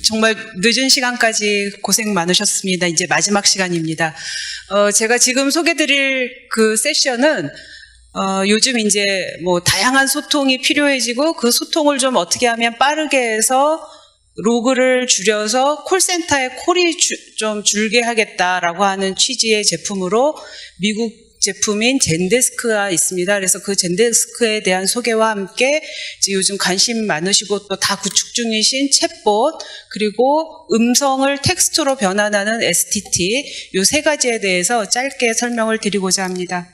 정말 늦은 시간까지 고생 많으셨습니다. 이제 마지막 시간입니다. 제가 지금 소개드릴 그 세션은 요즘 이제 뭐 다양한 소통이 필요해지고 그 소통을 좀 어떻게 하면 빠르게 해서 로그를 줄여서 콜센터의 콜이 좀 줄게 하겠다라고 하는 취지의 제품으로 미국 제품인 젠데스크가 있습니다. 그래서 그 젠데스크에 대한 소개와 함께 이제 요즘 관심 많으시고 또 다 구축 중이신 챗봇 그리고 음성을 텍스트로 변환하는 STT 요 세 가지에 대해서 짧게 설명을 드리고자 합니다.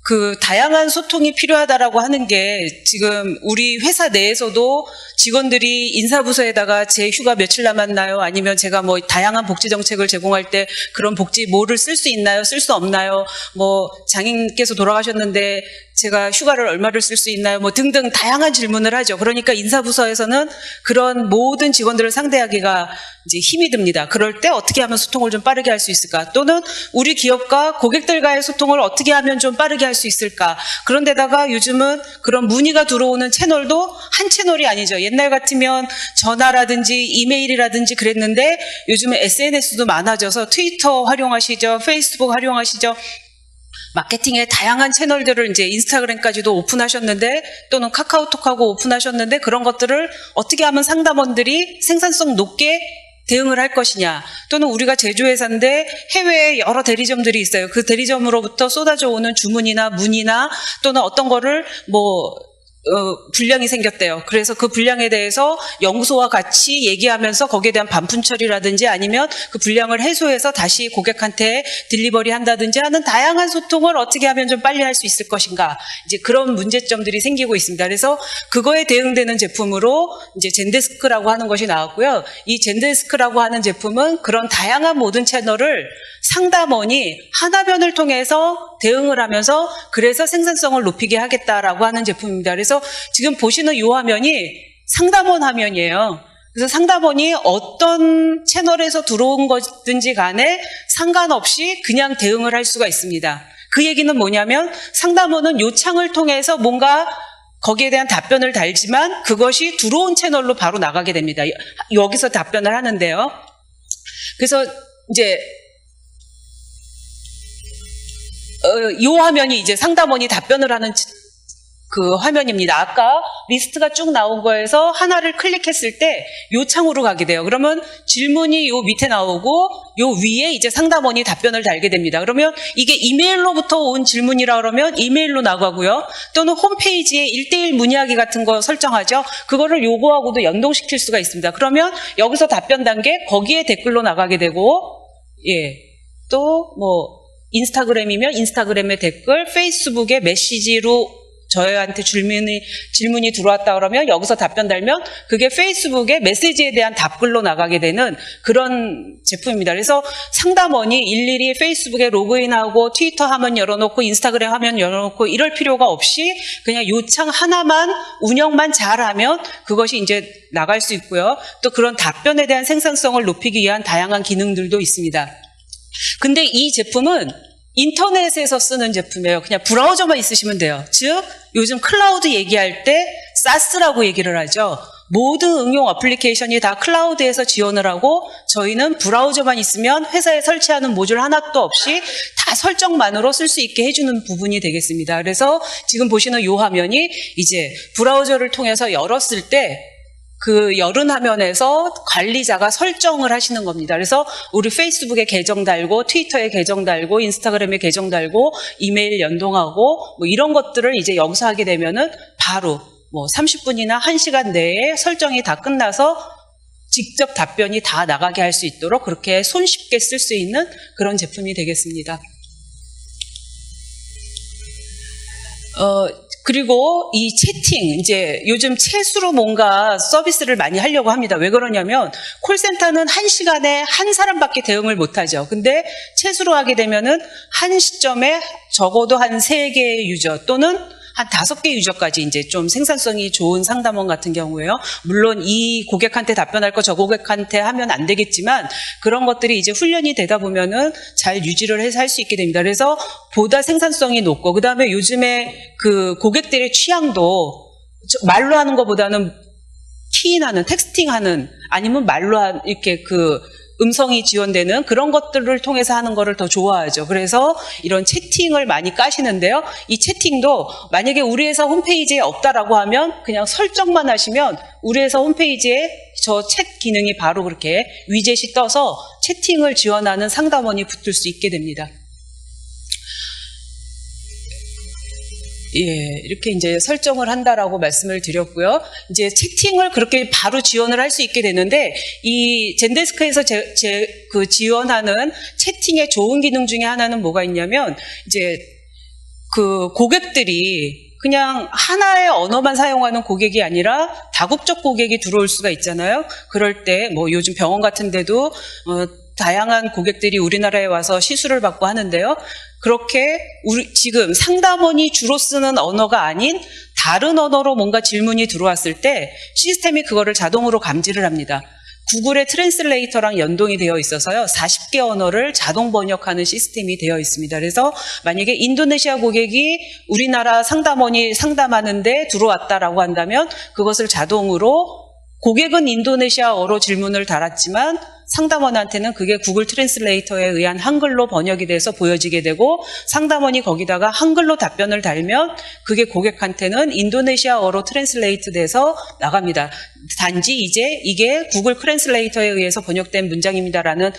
그 다양한 소통이 필요하다라고 하는 게 지금 우리 회사 내에서도 직원들이 인사부서에다가 제 휴가 며칠 남았나요? 아니면 제가 뭐 다양한 복지 정책을 제공할 때 그런 복지 뭐를 쓸 수 있나요? 쓸 수 없나요? 뭐 장인께서 돌아가셨는데 제가 휴가를 얼마를 쓸 수 있나요? 뭐 등등 다양한 질문을 하죠. 그러니까 인사부서에서는 그런 모든 직원들을 상대하기가 이제 힘이 듭니다. 그럴 때 어떻게 하면 소통을 좀 빠르게 할 수 있을까? 또는 우리 기업과 고객들과의 소통을 어떻게 하면 좀 빠르게 할 수 있을까? 그런데다가 요즘은 그런 문의가 들어오는 채널도 한 채널이 아니죠. 옛날 같으면 전화라든지 이메일이라든지 그랬는데 요즘은 SNS도 많아져서 트위터 활용하시죠. 페이스북 활용하시죠. 마케팅의 다양한 채널들을 이제 인스타그램까지도 오픈하셨는데 또는 카카오톡하고 오픈하셨는데 그런 것들을 어떻게 하면 상담원들이 생산성 높게 대응을 할 것이냐 또는 우리가 제조회사인데 해외에 여러 대리점들이 있어요. 그 대리점으로부터 쏟아져 오는 주문이나 문의나 또는 어떤 거를 불량이 생겼대요. 그래서 그 불량에 대해서 연구소와 같이 얘기하면서 거기에 대한 반품 처리라든지 아니면 그 불량을 해소해서 다시 고객한테 딜리버리 한다든지 하는 다양한 소통을 어떻게 하면 좀 빨리 할 수 있을 것인가. 이제 그런 문제점들이 생기고 있습니다. 그래서 그거에 대응되는 제품으로 이제 젠데스크라고 하는 것이 나왔고요. 이 젠데스크라고 하는 제품은 그런 다양한 모든 채널을 상담원이 하나변을 통해서 대응을 하면서 그래서 생산성을 높이게 하겠다라고 하는 제품입니다. 그래서 지금 보시는 이 화면이 상담원 화면이에요. 그래서 상담원이 어떤 채널에서 들어온 것든지 간에 상관없이 그냥 대응을 할 수가 있습니다. 그 얘기는 뭐냐면 상담원은 이 창을 통해서 뭔가 거기에 대한 답변을 달지만 그것이 들어온 채널로 바로 나가게 됩니다. 여기서 답변을 하는데요. 그래서 이제 이 화면이 이제 상담원이 답변을 하는 그 화면입니다. 아까 리스트가 쭉 나온 거에서 하나를 클릭했을 때 이 창으로 가게 돼요. 그러면 질문이 요 밑에 나오고 요 위에 이제 상담원이 답변을 달게 됩니다. 그러면 이게 이메일로부터 온 질문이라 그러면 이메일로 나가고요. 또는 홈페이지에 1:1 문의하기 같은 거 설정하죠. 그거를 요거하고도 연동시킬 수가 있습니다. 그러면 여기서 답변 단계 거기에 댓글로 나가게 되고 또 뭐 인스타그램이면 인스타그램의 댓글, 페이스북의 메시지로 저희한테 질문이 들어왔다 그러면 여기서 답변 달면 그게 페이스북의 메시지에 대한 답글로 나가게 되는 그런 제품입니다. 그래서 상담원이 일일이 페이스북에 로그인하고 트위터 화면 열어놓고 인스타그램 화면 열어놓고 이럴 필요가 없이 그냥 요 창 하나만 운영만 잘하면 그것이 이제 나갈 수 있고요. 또 그런 답변에 대한 생산성을 높이기 위한 다양한 기능들도 있습니다. 근데 이 제품은 인터넷에서 쓰는 제품이에요. 그냥 브라우저만 있으시면 돼요. 즉 요즘 클라우드 얘기할 때 SaaS라고 얘기를 하죠. 모든 응용 어플리케이션이 다 클라우드에서 지원을 하고 저희는 브라우저만 있으면 회사에 설치하는 모듈 하나도 없이 다 설정만으로 쓸 수 있게 해주는 부분이 되겠습니다. 그래서 지금 보시는 이 화면이 이제 브라우저를 통해서 열었을 때 그 열은 화면에서 관리자가 설정을 하시는 겁니다. 그래서 우리 페이스북에 계정 달고 트위터에 계정 달고 인스타그램에 계정 달고 이메일 연동하고 뭐 이런 것들을 이제 여기서 하게 되면은 바로 뭐 30분이나 1시간 내에 설정이 다 끝나서 직접 답변이 다 나가게 할 수 있도록 그렇게 손쉽게 쓸 수 있는 그런 제품이 되겠습니다. 그리고 이 채팅, 이제 요즘 챗으로 뭔가 서비스를 많이 하려고 합니다. 왜 그러냐면 콜센터는 한 시간에 한 사람밖에 대응을 못하죠. 근데 챗으로 하게 되면은 한 시점에 적어도 한 3개의 유저 또는 한 5개 유저까지 이제 좀 생산성이 좋은 상담원 같은 경우에요. 물론 이 고객한테 답변할 거 저 고객한테 하면 안 되겠지만 그런 것들이 이제 훈련이 되다 보면은 잘 유지를 해서 할 수 있게 됩니다. 그래서 보다 생산성이 높고 그다음에 요즘에 그 고객들의 취향도 말로 하는 것보다는 키인하는, 텍스팅하는, 아니면 말로 이렇게 음성이 지원되는 그런 것들을 통해서 하는 거를 더 좋아하죠. 그래서 이런 채팅을 많이 까시는데요. 이 채팅도 만약에 우리 회사 홈페이지에 없다라고 하면 그냥 설정만 하시면 우리 회사 홈페이지에 저 챗 기능이 바로 그렇게 위젯이 떠서 채팅을 지원하는 상담원이 붙을 수 있게 됩니다. 예, 이렇게 이제 설정을 한다라고 말씀을 드렸고요. 이제 채팅을 그렇게 바로 지원을 할 수 있게 되는데, 이 젠데스크에서 지원하는 채팅의 좋은 기능 중에 하나는 뭐가 있냐면, 이제 고객들이 그냥 하나의 언어만 사용하는 고객이 아니라 다국적 고객이 들어올 수가 있잖아요. 그럴 때 요즘 병원 같은 데도 다양한 고객들이 우리나라에 와서 시술을 받고 하는데요. 그렇게 지금 상담원이 주로 쓰는 언어가 아닌 다른 언어로 뭔가 질문이 들어왔을 때 시스템이 그거를 자동으로 감지를 합니다. 구글의 트랜슬레이터랑 연동이 되어 있어서요. 40개 언어를 자동 번역하는 시스템이 되어 있습니다. 그래서 만약에 인도네시아 고객이 우리나라 상담원이 상담하는데 들어왔다라고 한다면 그것을 자동으로, 고객은 인도네시아어로 질문을 달았지만 상담원한테는 그게 구글 트랜슬레이터에 의한 한글로 번역이 돼서 보여지게 되고, 상담원이 거기다가 한글로 답변을 달면 그게 고객한테는 인도네시아어로 트랜슬레이트 돼서 나갑니다. 단지 이제 이게 구글 트랜슬레이터에 의해서 번역된 문장입니다라는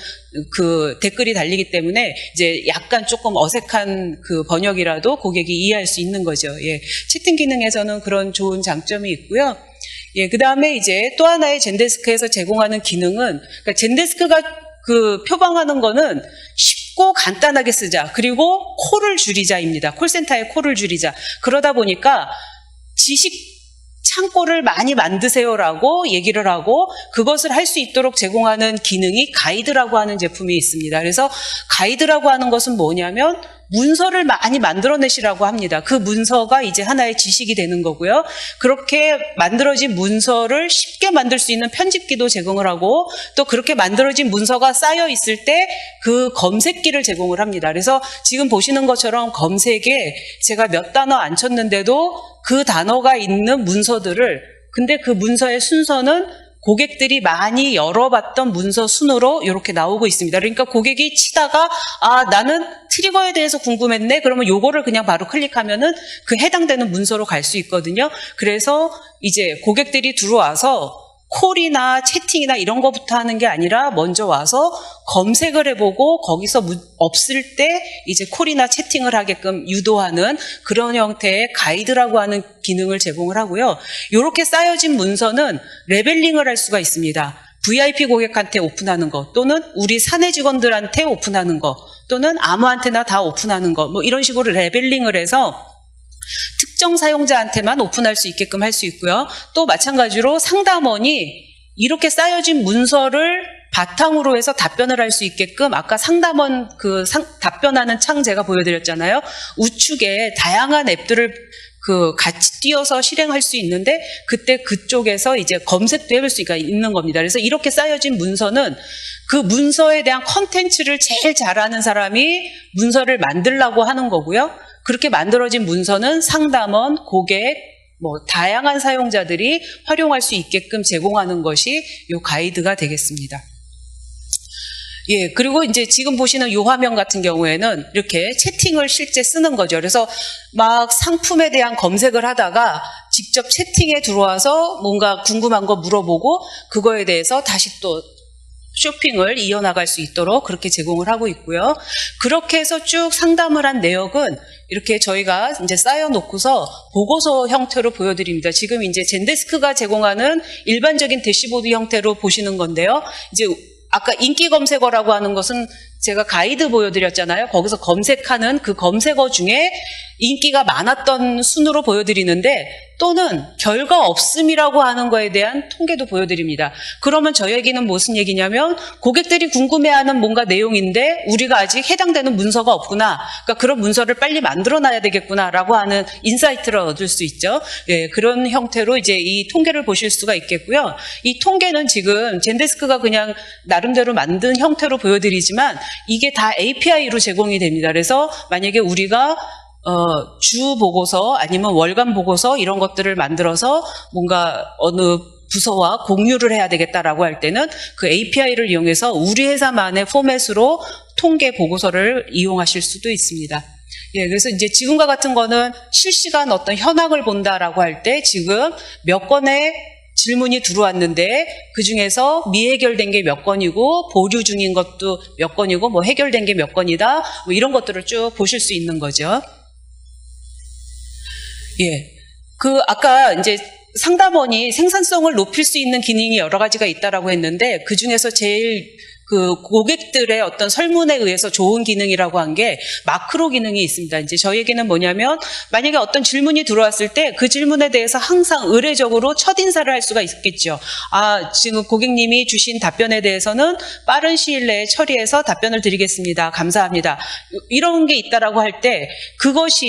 댓글이 달리기 때문에 이제 약간 조금 어색한 번역이라도 고객이 이해할 수 있는 거죠. 예. 채팅 기능에서는 그런 좋은 장점이 있고요. 예, 그 다음에 이제 또 하나의 젠데스크에서 제공하는 기능은, 그러니까 젠데스크가 표방하는 거는 쉽고 간단하게 쓰자, 그리고 콜을 줄이자입니다. 콜센터의 콜을 줄이자. 그러다 보니까 지식 창고를 많이 만드세요라고 얘기를 하고, 그것을 할 수 있도록 제공하는 기능이 가이드라고 하는 제품이 있습니다. 그래서 가이드라고 하는 것은 뭐냐면 문서를 많이 만들어내시라고 합니다. 그 문서가 이제 하나의 지식이 되는 거고요. 그렇게 만들어진 문서를 쉽게 만들 수 있는 편집기도 제공을 하고, 또 그렇게 만들어진 문서가 쌓여 있을 때 그 검색기를 제공을 합니다. 그래서 지금 보시는 것처럼 검색에 제가 몇 단어 안 쳤는데도 그 단어가 있는 문서들을, 근데 그 문서의 순서는 고객들이 많이 열어봤던 문서 순으로 이렇게 나오고 있습니다. 그러니까 고객이 치다가 나는 트리거에 대해서 궁금했네. 그러면 요거를 그냥 바로 클릭하면은 그 해당되는 문서로 갈 수 있거든요. 그래서 이제 고객들이 들어와서 콜이나 채팅이나 이런 거부터 하는 게 아니라 먼저 와서 검색을 해보고 거기서 없을 때 이제 콜이나 채팅을 하게끔 유도하는 그런 형태의 가이드라고 하는 기능을 제공을 하고요. 이렇게 쌓여진 문서는 레벨링을 할 수가 있습니다. VIP 고객한테 오픈하는 거, 또는 우리 사내 직원들한테 오픈하는 거, 또는 아무한테나 다 오픈하는 거, 이런 식으로 레벨링을 해서 특정 사용자한테만 오픈할 수 있게끔 할 수 있고요. 또 마찬가지로 상담원이 이렇게 쌓여진 문서를 바탕으로 해서 답변을 할 수 있게끔, 아까 상담원 답변하는 창 제가 보여드렸잖아요. 우측에 다양한 앱들을 같이 띄어서 실행할 수 있는데, 그때 그쪽에서 이제 검색도 해볼 수가 있는 겁니다. 그래서 이렇게 쌓여진 문서는 그 문서에 대한 컨텐츠를 제일 잘하는 사람이 문서를 만들라고 하는 거고요. 그렇게 만들어진 문서는 상담원, 고객, 다양한 사용자들이 활용할 수 있게끔 제공하는 것이 이 가이드가 되겠습니다. 예, 그리고 이제 지금 보시는 이 화면 같은 경우에는 이렇게 채팅을 실제 쓰는 거죠. 그래서 막 상품에 대한 검색을 하다가 직접 채팅에 들어와서 뭔가 궁금한 거 물어보고 그거에 대해서 다시 또 쇼핑을 이어나갈 수 있도록 그렇게 제공을 하고 있고요. 그렇게 해서 쭉 상담을 한 내역은 이렇게 저희가 이제 쌓여놓고서 보고서 형태로 보여드립니다. 지금 이제 젠데스크가 제공하는 일반적인 대시보드 형태로 보시는 건데요. 이제 아까 인기 검색어라고 하는 것은 제가 가이드 보여드렸잖아요. 거기서 검색하는 그 검색어 중에 인기가 많았던 순으로 보여드리는데, 또는 결과 없음이라고 하는 거에 대한 통계도 보여드립니다. 그러면 저 얘기는 무슨 얘기냐면 고객들이 궁금해하는 뭔가 내용인데 우리가 아직 해당되는 문서가 없구나. 그러니까 그런 문서를 빨리 만들어놔야 되겠구나라고 하는 인사이트를 얻을 수 있죠. 예, 그런 형태로 이제 이 통계를 보실 수가 있겠고요. 이 통계는 지금 젠데스크가 그냥 나름대로 만든 형태로 보여드리지만 이게 다 API로 제공이 됩니다. 그래서 만약에 우리가 주 보고서 아니면 월간 보고서 이런 것들을 만들어서 뭔가 어느 부서와 공유를 해야 되겠다라고 할 때는 그 API를 이용해서 우리 회사만의 포맷으로 통계 보고서를 이용하실 수도 있습니다. 예, 그래서 이제 지금과 같은 거는 실시간 어떤 현황을 본다라고 할 때 지금 몇 건의 질문이 들어왔는데 그 중에서 미해결된 게 몇 건이고 보류 중인 것도 몇 건이고 뭐 해결된 게 몇 건이다 뭐 이런 것들을 쭉 보실 수 있는 거죠. 예, 그 아까 이제 상담원이 생산성을 높일 수 있는 기능이 여러 가지가 있다라고 했는데 그 중에서 제일 그 고객들의 어떤 설문에 의해서 좋은 기능이라고 한 게 마크로 기능이 있습니다. 이제 저희에게는 뭐냐면 만약에 어떤 질문이 들어왔을 때 그 질문에 대해서 항상 의례적으로 첫인사를 할 수가 있겠죠. 아, 지금 고객님이 주신 답변에 대해서는 빠른 시일 내에 처리해서 답변을 드리겠습니다. 감사합니다. 이런 게 있다라고 할 때 그것이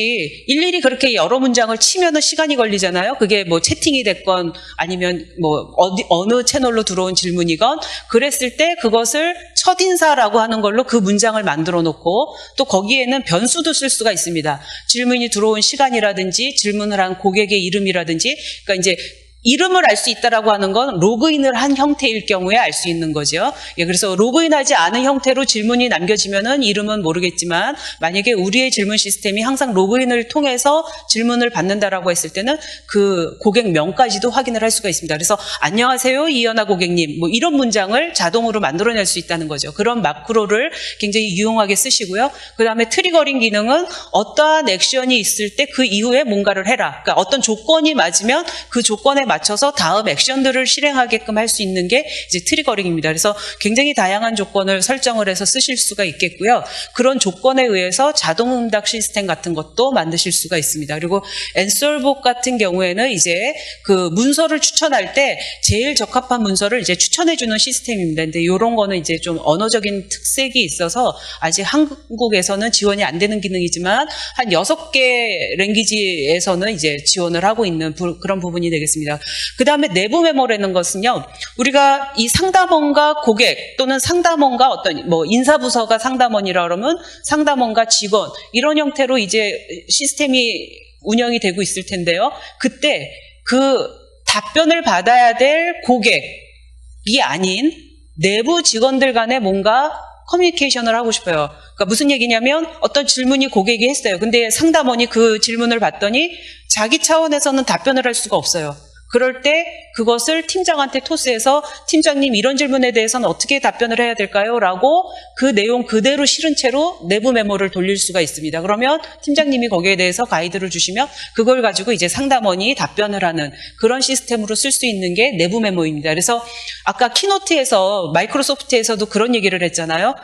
일일이 그렇게 여러 문장을 치면은 시간이 걸리잖아요. 그게 뭐 채팅이 됐건 아니면 뭐 어느 채널로 들어온 질문이건 그랬을 때 그것을 첫인사라고 하는 걸로 그 문장을 만들어 놓고 또 거기에는 변수도 쓸 수가 있습니다. 질문이 들어온 시간이라든지 질문을 한 고객의 이름이라든지 그러니까 이제 이름을 알 수 있다라고 하는 건 로그인을 한 형태일 경우에 알 수 있는 거죠. 예, 그래서 로그인하지 않은 형태로 질문이 남겨지면은 이름은 모르겠지만 만약에 우리의 질문 시스템이 항상 로그인을 통해서 질문을 받는다라고 했을 때는 그 고객명까지도 확인을 할 수가 있습니다. 그래서 안녕하세요 이연아 고객님 뭐 이런 문장을 자동으로 만들어낼 수 있다는 거죠. 그런 마크로를 굉장히 유용하게 쓰시고요. 그 다음에 트리거링 기능은 어떠한 액션이 있을 때 그 이후에 뭔가를 해라. 그러니까 어떤 조건이 맞으면 그 조건에 맞춰서 다음 액션들을 실행하게끔 할 수 있는 게 이제 트리거링입니다. 그래서 굉장히 다양한 조건을 설정을 해서 쓰실 수가 있겠고요. 그런 조건에 의해서 자동응답 시스템 같은 것도 만드실 수가 있습니다. 그리고 앤서복 같은 경우에는 이제 그 문서를 추천할 때 제일 적합한 문서를 이제 추천해주는 시스템입니다. 근데 이런 거는 이제 좀 언어적인 특색이 있어서 아직 한국에서는 지원이 안 되는 기능이지만 한 6개 랭귀지에서는 이제 지원을 하고 있는 그런 부분이 되겠습니다. 그 다음에 내부 메모라는 것은요, 우리가 이 상담원과 고객 또는 상담원과 어떤 뭐 인사부서가 상담원이라 그러면 상담원과 직원 이런 형태로 이제 시스템이 운영이 되고 있을 텐데요. 그때 그 답변을 받아야 될 고객이 아닌 내부 직원들 간에 뭔가 커뮤니케이션을 하고 싶어요. 그러니까 무슨 얘기냐면 어떤 질문이 고객이 했어요. 근데 상담원이 그 질문을 받더니 자기 차원에서는 답변을 할 수가 없어요. 그럴 때 그것을 팀장한테 토스해서 팀장님 이런 질문에 대해서는 어떻게 답변을 해야 될까요? 라고 그 내용 그대로 실은 채로 내부 메모를 돌릴 수가 있습니다. 그러면 팀장님이 거기에 대해서 가이드를 주시면 그걸 가지고 이제 상담원이 답변을 하는 그런 시스템으로 쓸 수 있는 게 내부 메모입니다. 그래서 아까 키노트에서 마이크로소프트에서도 그런 얘기를 했잖아요.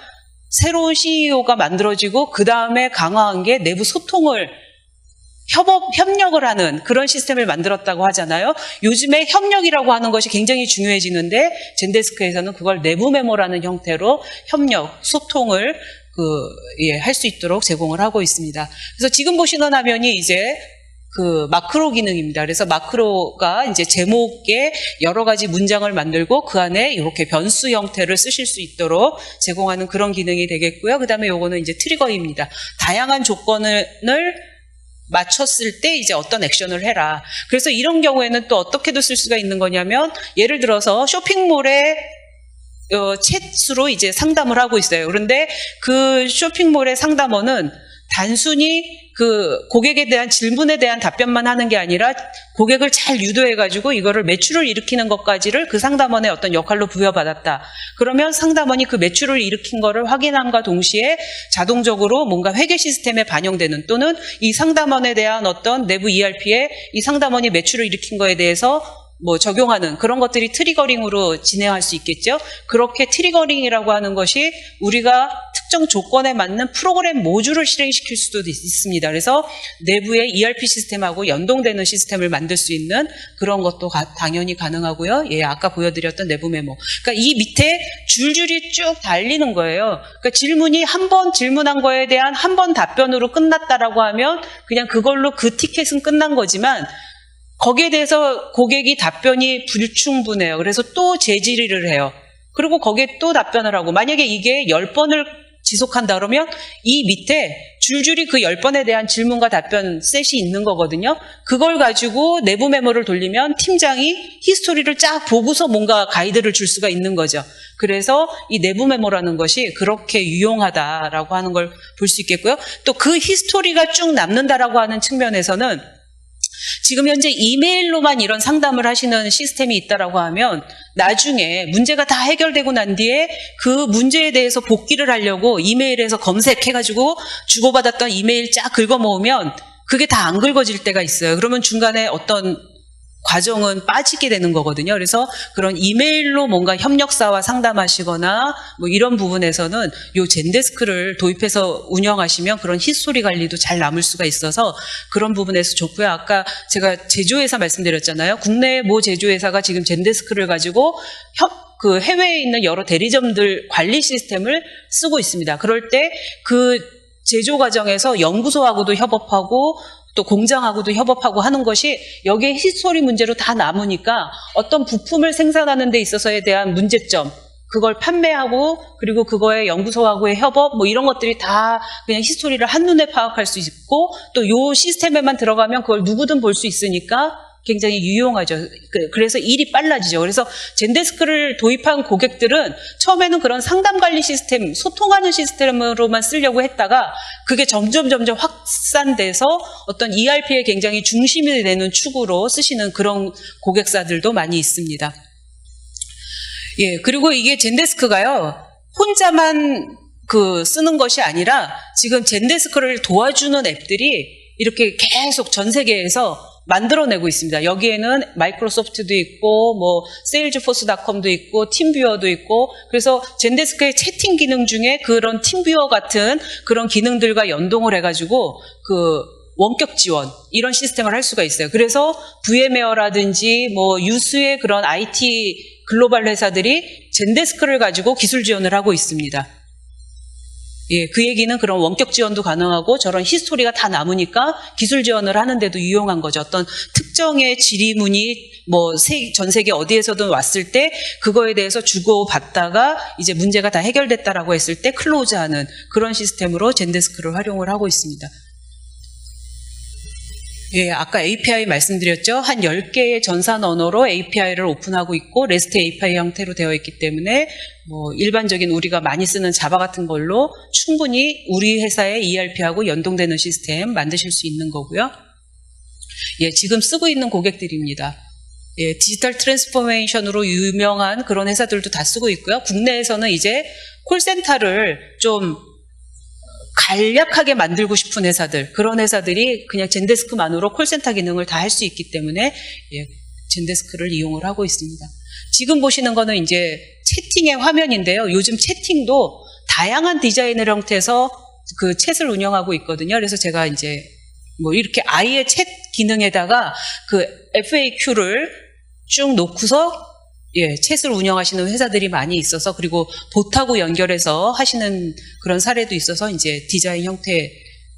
새로운 CEO가 만들어지고 그 다음에 강화한 게 내부 소통을 협력을 하는 그런 시스템을 만들었다고 하잖아요. 요즘에 협력이라고 하는 것이 굉장히 중요해지는데 젠데스크에서는 그걸 내부 메모라는 형태로 협력, 소통을 할 수 있도록 제공을 하고 있습니다. 그래서 지금 보시는 화면이 이제 그 마크로 기능입니다. 그래서 마크로가 이제 제목에 여러 가지 문장을 만들고 그 안에 이렇게 변수 형태를 쓰실 수 있도록 제공하는 그런 기능이 되겠고요. 그 다음에 요거는 이제 트리거입니다. 다양한 조건을 맞췄을 때 이제 어떤 액션을 해라. 그래서 이런 경우에는 또 어떻게도 쓸 수가 있는 거냐면 예를 들어서 쇼핑몰에 챗으로 이제 상담을 하고 있어요. 그런데 그 쇼핑몰의 상담원은 단순히 그 고객에 대한 질문에 대한 답변만 하는 게 아니라 고객을 잘 유도해가지고 이거를 매출을 일으키는 것까지를 그 상담원의 어떤 역할로 부여받았다. 그러면 상담원이 그 매출을 일으킨 거를 확인함과 동시에 자동적으로 뭔가 회계 시스템에 반영되는 또는 이 상담원에 대한 어떤 내부 ERP에 이 상담원이 매출을 일으킨 거에 대해서 뭐 적용하는 그런 것들이 트리거링으로 진행할 수 있겠죠. 그렇게 트리거링이라고 하는 것이 우리가 특정 조건에 맞는 프로그램 모듈을 실행시킬 수도 있습니다. 그래서 내부의 ERP 시스템하고 연동되는 시스템을 만들 수 있는 그런 것도 당연히 가능하고요. 예, 아까 보여드렸던 내부 메모. 그러니까 이 밑에 줄줄이 쭉 달리는 거예요. 그러니까 질문이 한 번 질문한 거에 대한 한 번 답변으로 끝났다라고 하면 그냥 그걸로 그 티켓은 끝난 거지만 거기에 대해서 고객이 답변이 불충분해요. 그래서 또 재질의를 해요. 그리고 거기에 또 답변을 하고 만약에 이게 10번을 지속한다 그러면 이 밑에 줄줄이 그 10번에 대한 질문과 답변 셋이 있는 거거든요. 그걸 가지고 내부 메모를 돌리면 팀장이 히스토리를 쫙 보고서 뭔가 가이드를 줄 수가 있는 거죠. 그래서 이 내부 메모라는 것이 그렇게 유용하다라고 하는 걸 볼 수 있겠고요. 또 그 히스토리가 쭉 남는다라고 하는 측면에서는 지금 현재 이메일로만 이런 상담을 하시는 시스템이 있다라고 하면 나중에 문제가 다 해결되고 난 뒤에 그 문제에 대해서 복귀를 하려고 이메일에서 검색해가지고 주고받았던 이메일 쫙 긁어 모으면 그게 다 안 긁어질 때가 있어요. 그러면 중간에 어떤 과정은 빠지게 되는 거거든요. 그래서 그런 이메일로 뭔가 협력사와 상담하시거나 뭐 이런 부분에서는 요 젠데스크를 도입해서 운영하시면 그런 히스토리 관리도 잘 남을 수가 있어서 그런 부분에서 좋고요. 아까 제가 제조회사 말씀드렸잖아요. 국내 모 제조회사가 지금 젠데스크를 가지고 그 해외에 있는 여러 대리점들 관리 시스템을 쓰고 있습니다. 그럴 때 그 제조 과정에서 연구소하고도 협업하고 또 공장하고도 협업하고 하는 것이 여기에 히스토리 문제로 다 남으니까 어떤 부품을 생산하는 데 있어서에 대한 문제점, 그걸 판매하고 그리고 그거의 연구소하고의 협업 뭐 이런 것들이 다 그냥 히스토리를 한눈에 파악할 수 있고 또 요 시스템에만 들어가면 그걸 누구든 볼 수 있으니까 굉장히 유용하죠. 그래서 일이 빨라지죠. 그래서 젠데스크를 도입한 고객들은 처음에는 그런 상담 관리 시스템, 소통하는 시스템으로만 쓰려고 했다가 그게 점점 확산돼서 어떤 ERP의 굉장히 중심이 되는 축으로 쓰시는 그런 고객사들도 많이 있습니다. 예, 그리고 이게 젠데스크가요, 혼자만 쓰는 것이 아니라 지금 젠데스크를 도와주는 앱들이 이렇게 계속 전 세계에서 만들어내고 있습니다. 여기에는 마이크로소프트도 있고 뭐 세일즈포스닷컴도 있고 팀뷰어도 있고 그래서 젠데스크의 채팅 기능 중에 그런 팀뷰어 같은 그런 기능들과 연동을 해가지고 그 원격 지원 이런 시스템을 할 수가 있어요. 그래서 VM웨어라든지 뭐 유수의 그런 IT 글로벌 회사들이 젠데스크를 가지고 기술 지원을 하고 있습니다. 예, 그 얘기는 그런 원격 지원도 가능하고 저런 히스토리가 다 남으니까 기술 지원을 하는데도 유용한 거죠. 어떤 특정의 질의문이 뭐 전 세계 어디에서든 왔을 때 그거에 대해서 주고받다가 이제 문제가 다 해결됐다라고 했을 때 클로즈하는 그런 시스템으로 젠데스크를 활용을 하고 있습니다. 예, 아까 API 말씀드렸죠. 한 10개의 전산 언어로 API를 오픈하고 있고 REST API 형태로 되어 있기 때문에 뭐 일반적인 우리가 많이 쓰는 자바 같은 걸로 충분히 우리 회사의 ERP하고 연동되는 시스템 만드실 수 있는 거고요. 예, 지금 쓰고 있는 고객들입니다. 예, 디지털 트랜스포메이션으로 유명한 그런 회사들도 다 쓰고 있고요. 국내에서는 이제 콜센터를 좀 간략하게 만들고 싶은 회사들, 그런 회사들이 그냥 젠데스크만으로 콜센터 기능을 다 할 수 있기 때문에 예, 젠데스크를 이용을 하고 있습니다. 지금 보시는 거는 이제 채팅의 화면인데요. 요즘 채팅도 다양한 디자인의 형태에서 그 챗을 운영하고 있거든요. 그래서 제가 이제 뭐 이렇게 아예 챗 기능에다가 그 FAQ를 쭉 놓고서 예, 챗을 운영하시는 회사들이 많이 있어서 그리고 봇하고 연결해서 하시는 그런 사례도 있어서 이제 디자인 형태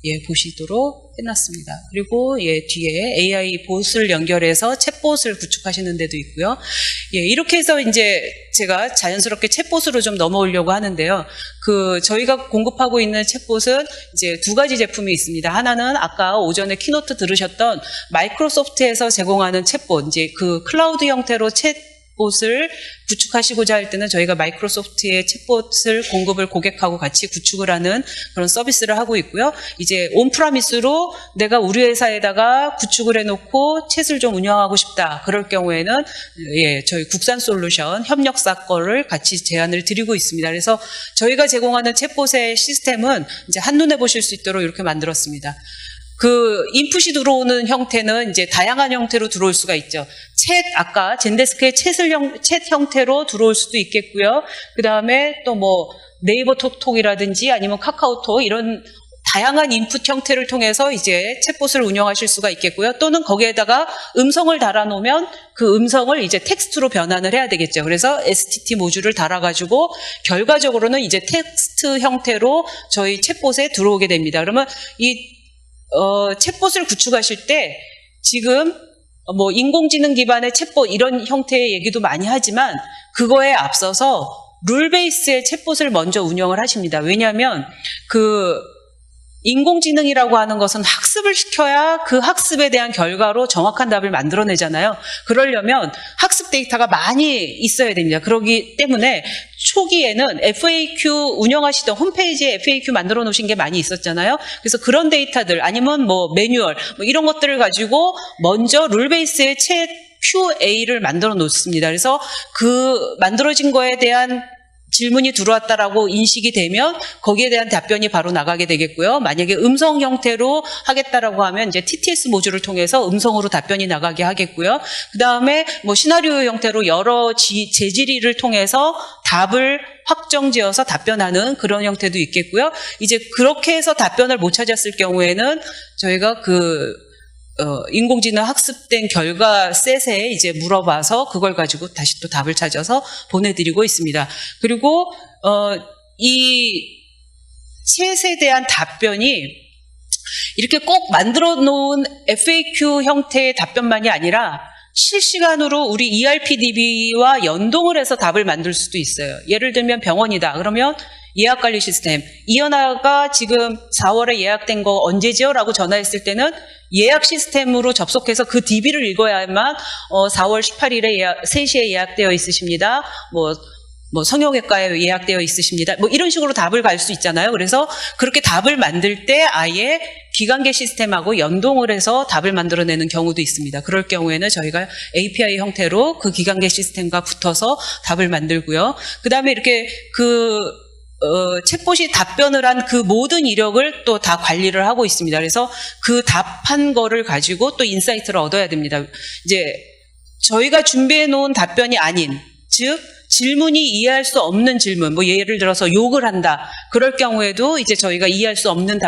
예, 보시도록 해놨습니다. 그리고 예, 뒤에 AI 봇을 연결해서 챗봇을 구축하시는 데도 있고요. 예, 이렇게 해서 이제 제가 자연스럽게 챗봇으로 좀 넘어오려고 하는데요. 저희가 공급하고 있는 챗봇은 이제 두 가지 제품이 있습니다. 하나는 아까 오전에 키노트 들으셨던 마이크로소프트에서 제공하는 챗봇, 이제 그 클라우드 형태로 챗봇을 구축하시고자 할 때는 저희가 마이크로소프트의 챗봇을 공급을 고객하고 같이 구축을 하는 그런 서비스를 하고 있고요. 이제 온프라미스로 내가 우리 회사에다가 구축을 해놓고 챗을 좀 운영하고 싶다. 그럴 경우에는 예, 저희 국산 솔루션 협력사 거를 같이 제안을 드리고 있습니다. 그래서 저희가 제공하는 챗봇의 시스템은 이제 한눈에 보실 수 있도록 이렇게 만들었습니다. 인풋이 들어오는 형태는 이제 다양한 형태로 들어올 수가 있죠. 아까 젠데스크의 챗 형태로 들어올 수도 있겠고요. 그 다음에 또 뭐 네이버 톡톡이라든지 아니면 카카오톡 이런 다양한 인풋 형태를 통해서 이제 챗봇을 운영하실 수가 있겠고요. 또는 거기에다가 음성을 달아놓으면 그 음성을 이제 텍스트로 변환을 해야 되겠죠. 그래서 STT 모듈을 달아가지고 결과적으로는 이제 텍스트 형태로 저희 챗봇에 들어오게 됩니다. 그러면 챗봇을 구축하실 때 지금 뭐 인공지능 기반의 챗봇 이런 형태의 얘기도 많이 하지만 그거에 앞서서 룰 베이스의 챗봇을 먼저 운영을 하십니다. 왜냐하면 인공지능이라고 하는 것은 학습을 시켜야 그 학습에 대한 결과로 정확한 답을 만들어내잖아요. 그러려면 학습 데이터가 많이 있어야 됩니다. 그렇기 때문에 초기에는 FAQ 운영하시던 홈페이지에 FAQ 만들어 놓으신 게 많이 있었잖아요. 그래서 그런 데이터들 아니면 뭐 매뉴얼 뭐 이런 것들을 가지고 먼저 룰베이스의 챗 QA를 만들어 놓습니다. 그래서 그 만들어진 거에 대한 질문이 들어왔다라고 인식이 되면 거기에 대한 답변이 바로 나가게 되겠고요. 만약에 음성 형태로 하겠다라고 하면 이제 TTS 모듈을 통해서 음성으로 답변이 나가게 하겠고요. 그 다음에 뭐 시나리오 형태로 여러 재질의를 통해서 답을 확정지어서 답변하는 그런 형태도 있겠고요. 이제 그렇게 해서 답변을 못 찾았을 경우에는 저희가 인공지능 학습된 결과 셋에 이제 물어봐서 그걸 가지고 다시 또 답을 찾아서 보내드리고 있습니다. 그리고 이 챗에 대한 답변이 이렇게 꼭 만들어 놓은 FAQ 형태의 답변만이 아니라 실시간으로 우리 ERP-DB와 연동을 해서 답을 만들 수도 있어요. 예를 들면 병원이다. 그러면 예약관리 시스템. 이현아가 지금 4월에 예약된 거 언제죠? 라고 전화했을 때는 예약 시스템으로 접속해서 그 DB를 읽어야만 4월 18일에 3시에 예약되어 있으십니다. 뭐 성형외과에 예약되어 있으십니다. 뭐 이런 식으로 답을 갈 수 있잖아요. 그래서 그렇게 답을 만들 때 아예 기관계 시스템하고 연동을 해서 답을 만들어내는 경우도 있습니다. 그럴 경우에는 저희가 API 형태로 그 기관계 시스템과 붙어서 답을 만들고요. 그 다음에 이렇게 챗봇이 답변을 한 그 모든 이력을 또 다 관리를 하고 있습니다. 그래서 그 답한 거를 가지고 또 인사이트를 얻어야 됩니다. 이제 저희가 준비해 놓은 답변이 아닌, 즉 질문이 이해할 수 없는 질문, 뭐 예를 들어서 욕을 한다. 그럴 경우에도 이제 저희가 이해할 수 없는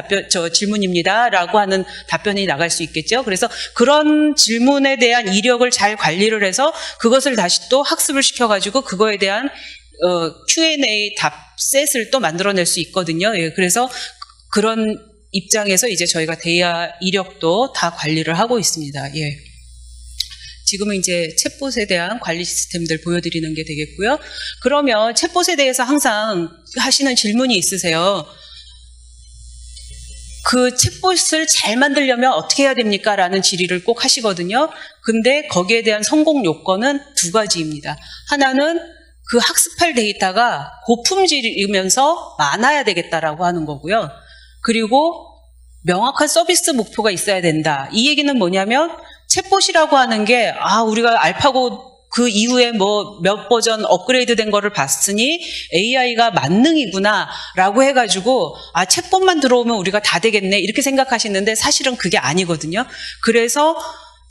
질문입니다라고 하는 답변이 나갈 수 있겠죠. 그래서 그런 질문에 대한 이력을 잘 관리를 해서 그것을 다시 또 학습을 시켜가지고 그거에 대한 Q&A 답셋을 또 만들어낼 수 있거든요. 예, 그래서 그런 입장에서 이제 저희가 대화 이력도 다 관리를 하고 있습니다. 예. 지금은 이제 챗봇에 대한 관리 시스템들 보여드리는 게 되겠고요. 그러면 챗봇에 대해서 항상 하시는 질문이 있으세요. 그 챗봇을 잘 만들려면 어떻게 해야 됩니까? 라는 질의를 꼭 하시거든요. 근데 거기에 대한 성공 요건은 두 가지입니다. 하나는 그 학습할 데이터가 고품질이면서 많아야 되겠다라고 하는 거고요. 그리고 명확한 서비스 목표가 있어야 된다. 이 얘기는 뭐냐면 챗봇이라고 하는 게 우리가 알파고 그 이후에 뭐 몇 버전 업그레이드 된 거를 봤으니 AI가 만능이구나 라고 해가지고 챗봇만 들어오면 우리가 다 되겠네 이렇게 생각하시는데 사실은 그게 아니거든요. 그래서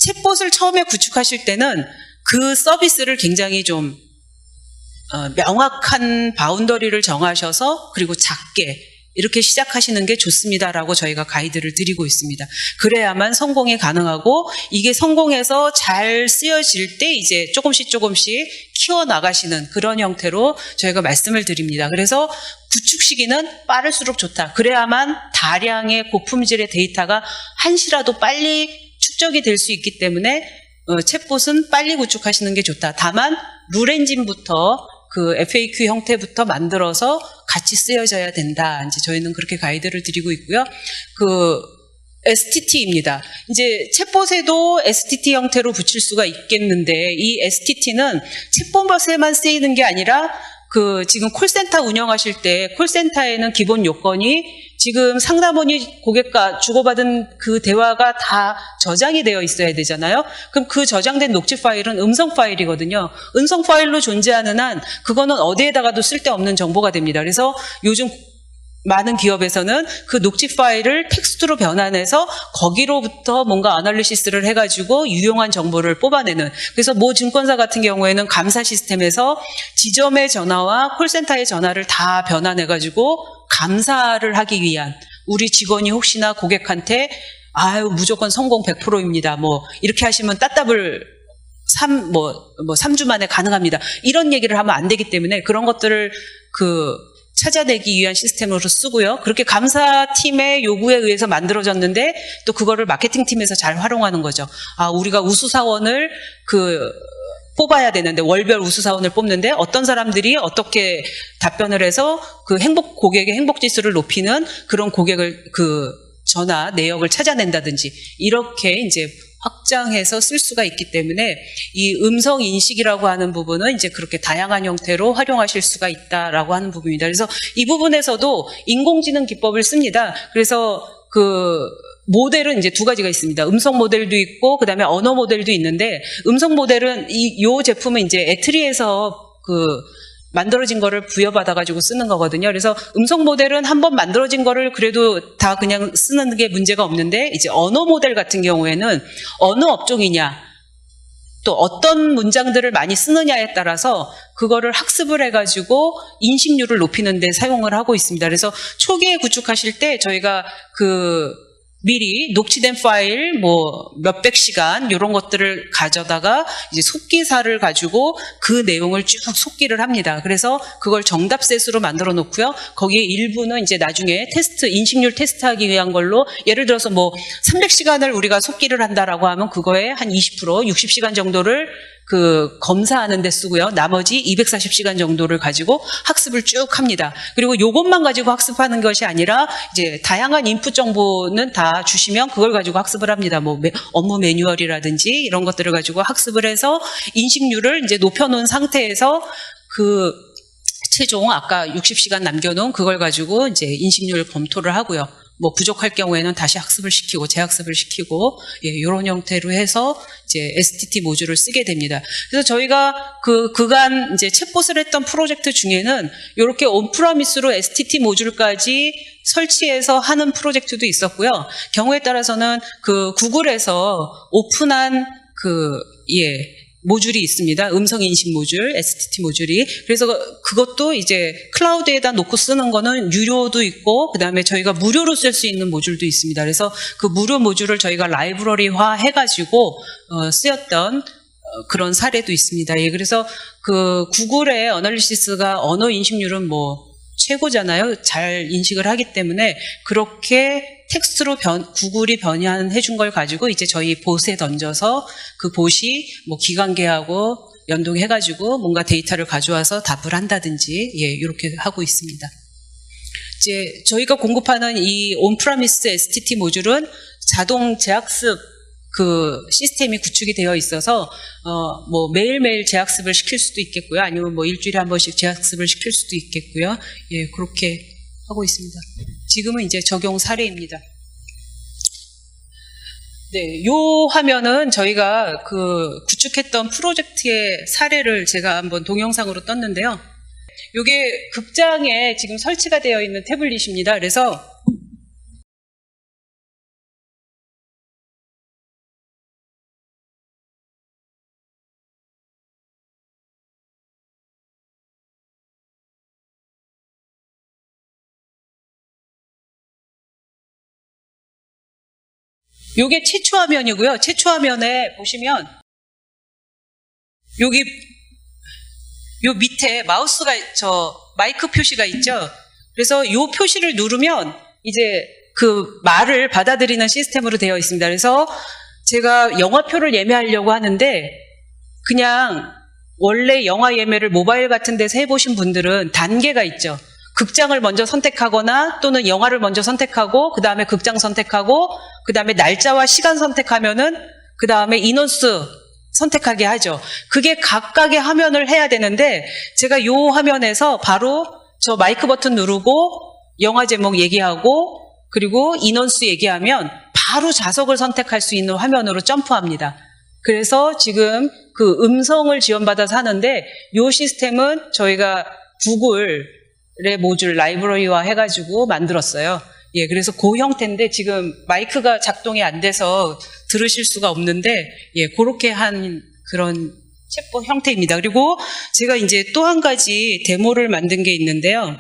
챗봇을 처음에 구축하실 때는 그 서비스를 굉장히 좀 명확한 바운더리를 정하셔서 그리고 작게 이렇게 시작하시는 게 좋습니다라고 저희가 가이드를 드리고 있습니다. 그래야만 성공이 가능하고 이게 성공해서 잘 쓰여질 때 이제 조금씩 키워나가시는 그런 형태로 저희가 말씀을 드립니다. 그래서 구축 시기는 빠를수록 좋다. 그래야만 다량의 고품질의 데이터가 한시라도 빨리 축적이 될 수 있기 때문에 챗봇은 빨리 구축하시는 게 좋다. 다만 룰 엔진부터 그 FAQ 형태부터 만들어서 같이 쓰여져야 된다. 이제 저희는 그렇게 가이드를 드리고 있고요. 그 STT입니다. 이제 챗봇에도 STT 형태로 붙일 수가 있겠는데 이 STT는 챗봇에만 쓰이는 게 아니라 그 지금 콜센터 운영하실 때 콜센터에는 기본 요건이 지금 상담원이 고객과 주고받은 그 대화가 다 저장이 되어 있어야 되잖아요. 그럼 그 저장된 녹취 파일은 음성 파일이거든요. 음성 파일로 존재하는 한 그거는 어디에다가도 쓸데없는 정보가 됩니다. 그래서 요즘 많은 기업에서는 그 녹취 파일을 텍스트로 변환해서 거기로부터 뭔가 아날리시스를 해가지고 유용한 정보를 뽑아내는, 그래서 모 증권사 같은 경우에는 감사 시스템에서 지점의 전화와 콜센터의 전화를 다 변환해가지고 감사를 하기 위한, 우리 직원이 혹시나 고객한테 무조건 성공 100%입니다. 뭐 이렇게 하시면 따따블 3주 만에 가능합니다. 이런 얘기를 하면 안 되기 때문에 그런 것들을 찾아내기 위한 시스템으로 쓰고요. 그렇게 감사팀의 요구에 의해서 만들어졌는데 또 그거를 마케팅팀에서 잘 활용하는 거죠. 우리가 우수사원을 뽑아야 되는데 월별 우수사원을 뽑는데 어떤 사람들이 어떻게 답변을 해서 그 고객의 행복 지수를 높이는 그런 고객을 그 전화 내역을 찾아낸다든지 이렇게 이제 확장해서 쓸 수가 있기 때문에 이 음성 인식이라고 하는 부분은 이제 그렇게 다양한 형태로 활용하실 수가 있다라고 하는 부분입니다. 그래서 이 부분에서도 인공지능 기법을 씁니다. 그래서 그 모델은 이제 두 가지가 있습니다. 음성 모델도 있고 그다음에 언어 모델도 있는데 음성 모델은 요 제품은 이제 애트리에서 그 만들어진 거를 부여받아가지고 쓰는 거거든요. 그래서 음성 모델은 한번 만들어진 거를 그래도 다 그냥 쓰는 게 문제가 없는데 이제 언어 모델 같은 경우에는 어느 업종이냐 또 어떤 문장들을 많이 쓰느냐에 따라서 그거를 학습을 해가지고 인식률을 높이는 데 사용을 하고 있습니다. 그래서 초기에 구축하실 때 저희가 그 미리 녹취된 파일 뭐 몇백 시간 이런 것들을 가져다가 이제 속기사를 가지고 그 내용을 쭉 속기를 합니다. 그래서 그걸 정답셋으로 만들어 놓고요. 거기에 일부는 이제 나중에 테스트 인식률 테스트하기 위한 걸로 예를 들어서 뭐 300시간을 우리가 속기를 한다라고 하면 그거에 한 20% 60시간 정도를 그 검사하는 데 쓰고요. 나머지 240시간 정도를 가지고 학습을 쭉 합니다. 그리고 요것만 가지고 학습하는 것이 아니라 이제 다양한 인풋 정보는 다 주시면 그걸 가지고 학습을 합니다. 뭐 업무 매뉴얼이라든지 이런 것들을 가지고 학습을 해서 인식률을 이제 높여놓은 상태에서 그 최종 아까 60시간 남겨놓은 그걸 가지고 이제 인식률 검토를 하고요. 뭐 부족할 경우에는 다시 학습을 시키고 재학습을 시키고 이런 형태로 해서 이제 STT 모듈을 쓰게 됩니다. 그래서 저희가 그간 이제 챗봇을 했던 프로젝트 중에는 이렇게 온프라미스로 STT 모듈까지 설치해서 하는 프로젝트도 있었고요. 경우에 따라서는 그 구글에서 오픈한 모듈이 있습니다. 음성인식 모듈, STT 모듈이. 그래서 그것도 이제 클라우드에다 놓고 쓰는 거는 유료도 있고, 그 다음에 저희가 무료로 쓸 수 있는 모듈도 있습니다. 그래서 그 무료 모듈을 저희가 라이브러리화 해가지고, 쓰였던 그런 사례도 있습니다. 예, 그래서 그 구글의 어널리시스가 언어 인식률은 뭐 최고잖아요. 잘 인식을 하기 때문에 그렇게 텍스트로 구글이 변환해준 걸 가지고 이제 저희 봇에 던져서 그 봇이 뭐 기관계하고 연동해가지고 뭔가 데이터를 가져와서 답을 한다든지 이렇게 하고 있습니다. 이제 저희가 공급하는 이 온프라미스 STT 모듈은 자동 재학습 그 시스템이 구축이 되어 있어서 뭐 매일매일 재학습을 시킬 수도 있겠고요. 아니면 뭐 일주일에 한 번씩 재학습을 시킬 수도 있겠고요. 예, 그렇게 하고 있습니다. 지금은 이제 적용 사례입니다. 네, 요 화면은 저희가 그 구축했던 프로젝트의 사례를 제가 한번 동영상으로 떴는데요. 요게 극장에 지금 설치가 되어 있는 태블릿입니다. 그래서 요게 최초 화면이고요. 최초 화면에 보시면 여기 요 밑에 마우스가 마이크 표시가 있죠. 그래서 요 표시를 누르면 이제 그 말을 받아들이는 시스템으로 되어 있습니다. 그래서 제가 영화표를 예매하려고 하는데 그냥 원래 영화 예매를 모바일 같은 데서 해보신 분들은 단계가 있죠. 극장을 먼저 선택하거나 또는 영화를 먼저 선택하고 그 다음에 극장 선택하고 그 다음에 날짜와 시간 선택하면은 그 다음에 인원수 선택하게 하죠. 그게 각각의 화면을 해야 되는데 제가 요 화면에서 바로 저 마이크 버튼 누르고 영화 제목 얘기하고 그리고 인원수 얘기하면 바로 좌석을 선택할 수 있는 화면으로 점프합니다. 그래서 지금 그 음성을 지원받아서 하는데 요 시스템은 저희가 구글의 모듈 라이브러리화 해가지고 만들었어요. 예, 그래서 그 형태인데 지금 마이크가 작동이 안 돼서 들으실 수가 없는데 예, 그렇게 한 그런 챗봇 형태입니다. 그리고 제가 이제 또 한 가지 데모를 만든 게 있는데요.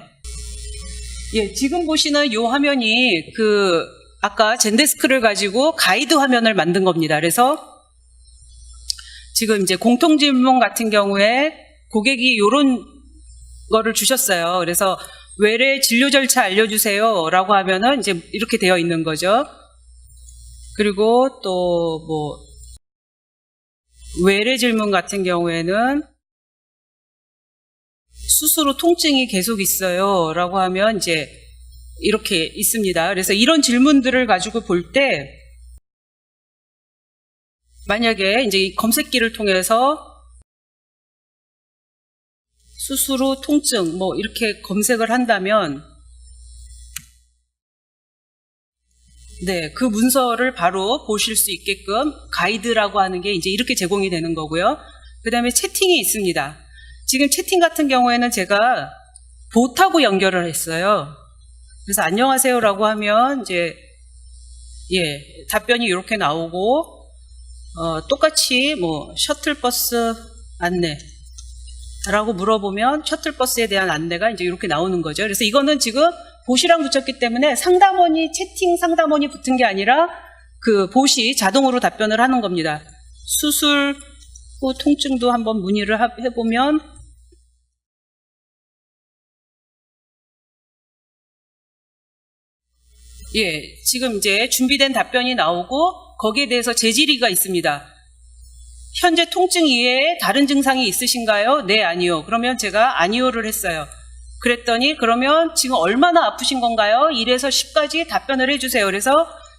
예, 지금 보시는 이 화면이 그 아까 젠데스크를 가지고 가이드 화면을 만든 겁니다. 그래서 지금 이제 공통 질문 같은 경우에 고객이 이런 거를 주셨어요. 그래서 외래 진료 절차 알려주세요 라고 하면은 이제 이렇게 되어 있는 거죠. 그리고 또 뭐 외래 질문 같은 경우에는 수술 후 통증이 계속 있어요 라고 하면 이제 이렇게 있습니다. 그래서 이런 질문들을 가지고 볼 때 만약에 이제 이 검색기를 통해서 수술 후 통증 뭐 이렇게 검색을 한다면 네, 그 문서를 바로 보실 수 있게끔 가이드라고 하는 게 이제 이렇게 제공이 되는 거고요. 그 다음에 채팅이 있습니다. 지금 채팅 같은 경우에는 제가 봇하고 연결을 했어요. 그래서 안녕하세요라고 하면 이제 답변이 이렇게 나오고 똑같이 뭐 셔틀버스 안내라고 물어보면 셔틀버스에 대한 안내가 이제 이렇게 나오는 거죠. 그래서 이거는 지금 봇이랑 붙였기 때문에 상담원이 채팅 상담원이 붙은 게 아니라 그 봇이 자동으로 답변을 하는 겁니다. 수술 후 통증도 한번 문의를 해보면 지금 이제 준비된 답변이 나오고 거기에 대해서 재질의가 있습니다. 현재 통증 이외에 다른 증상이 있으신가요? 네, 아니요. 그러면 제가 아니요를 했어요. 그랬더니 그러면 지금 얼마나 아프신 건가요? 1에서 10까지 답변을 해주세요. 그래서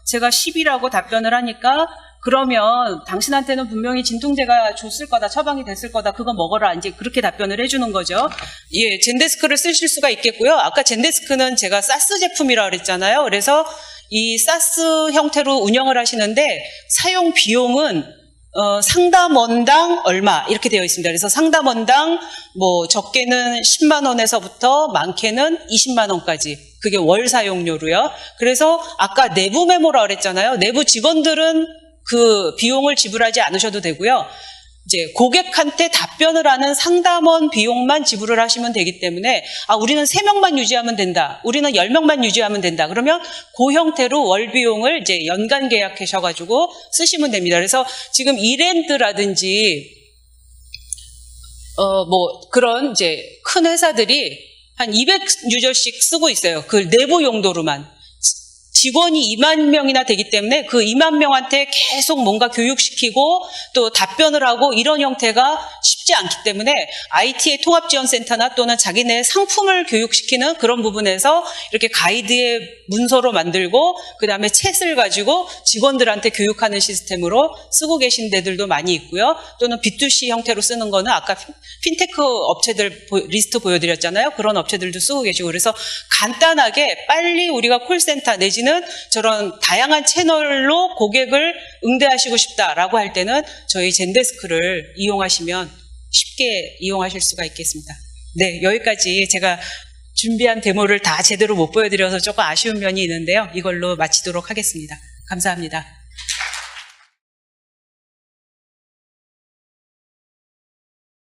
제가 10이라고 답변을 하니까 그러면 당신한테는 분명히 진통제가 줬을 거다, 처방이 됐을 거다, 그거 먹어라, 이제 그렇게 답변을 해주는 거죠. 젠데스크를 쓰실 수가 있겠고요. 아까 젠데스크는 제가 사스 제품이라고 그랬잖아요. 그래서 이 사스 형태로 운영을 하시는데 사용 비용은 상담원당 얼마 이렇게 되어 있습니다. 그래서 상담원당 뭐 적게는 10만 원에서부터 많게는 20만 원까지 그게 월 사용료로요. 그래서 아까 내부 메모라고 그랬잖아요. 내부 직원들은 그 비용을 지불하지 않으셔도 되고요. 이제 고객한테 답변을 하는 상담원 비용만 지불을 하시면 되기 때문에 우리는 3명만 유지하면 된다. 우리는 10명만 유지하면 된다. 그러면 그 형태로 월 비용을 이제 연간 계약하셔가지고 쓰시면 됩니다. 그래서 지금 이랜드라든지 뭐 그런 이제 큰 회사들이 한 200유저씩 쓰고 있어요. 그 내부 용도로만. 직원이 2만 명이나 되기 때문에 그 2만 명한테 계속 뭔가 교육시키고 또 답변을 하고 이런 형태가 쉽지 않기 때문에 IT의 통합지원센터나 또는 자기네 상품을 교육시키는 그런 부분에서 이렇게 가이드의 문서로 만들고 그 다음에 챗을 가지고 직원들한테 교육하는 시스템으로 쓰고 계신 데들도 많이 있고요. 또는 B2C 형태로 쓰는 거는 아까 핀테크 업체들 리스트 보여드렸잖아요. 그런 업체들도 쓰고 계시고 그래서 간단하게 빨리 우리가 콜센터 내지는 저런 다양한 채널로 고객을 응대하시고 싶다라고 할 때는 저희 젠데스크를 이용하시면 쉽게 이용하실 수가 있겠습니다. 네, 여기까지 제가 준비한 데모를 다 제대로 못 보여드려서 조금 아쉬운 면이 있는데요. 이걸로 마치도록 하겠습니다. 감사합니다.